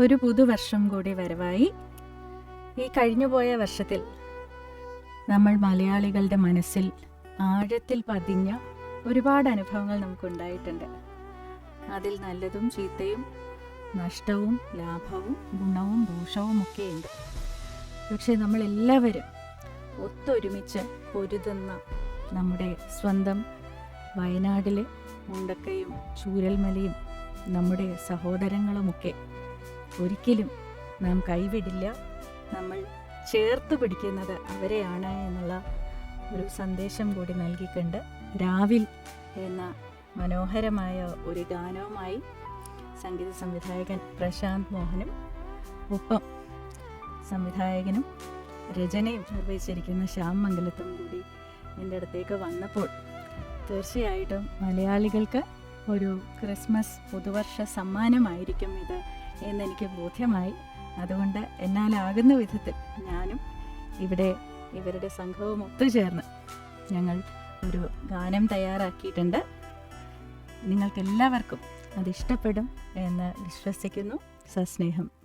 ഒരു പുതുവർഷം കൂടി വരവായി. ഈ കഴിഞ്ഞുപോയ വർഷത്തിൽ നമ്മൾ മലയാളികളുടെ മനസ്സിൽ ആഴത്തിൽ പതിഞ്ഞ ഒരുപാട് അനുഭവങ്ങൾ നമുക്കുണ്ടായിട്ടുണ്ട്. അതിൽ നല്ലതും ചീത്തയും നഷ്ടവും ലാഭവും ഗുണവും ദോഷവും ഒക്കെയുണ്ട്. പക്ഷെ നമ്മളെല്ലാവരും ഒത്തൊരുമിച്ച് പൊരുതുന്ന നമ്മുടെ സ്വന്തം വയനാട്ടിലെ മുണ്ടക്കയും ചൂരൽമലയും നമ്മുടെ സഹോദരങ്ങളുമൊക്കെ ഒരിക്കലും നാം കൈവിടില്ല. നമ്മൾ ചേർത്ത് പിടിക്കുന്നത് അവരെയാണ് എന്നുള്ള ഒരു സന്ദേശം കൂടി നൽകിക്കൊണ്ട് രാവിൽ എന്ന മനോഹരമായ ഒരു ഗാനവുമായി സംഗീത സംവിധായകൻ പ്രശാന്ത് മോഹനും ഒപ്പം സംവിധായകനും രചനയും നിർവഹിച്ചിരിക്കുന്ന ശ്യാം മംഗലത്തും കൂടി എൻ്റെ അടുത്തേക്ക് വന്നപ്പോൾ തീർച്ചയായിട്ടും മലയാളികൾക്ക് ഒരു ക്രിസ്മസ് പുതുവർഷ സമ്മാനമായിരിക്കും ഇത് എന്നെനിക്ക് ബോധ്യമായി. അതുകൊണ്ട് എന്നാലാകുന്ന വിധത്തിൽ ഞാനും ഇവിടെ ഇവരുടെ സംഘവും ഒത്തുചേർന്ന് ഞങ്ങൾ ഒരു ഗാനം തയ്യാറാക്കിയിട്ടുണ്ട്. നിങ്ങൾക്കെല്ലാവർക്കും അതിഷ്ടപ്പെടും എന്ന് വിശ്വസിക്കുന്നു. സസ്നേഹം.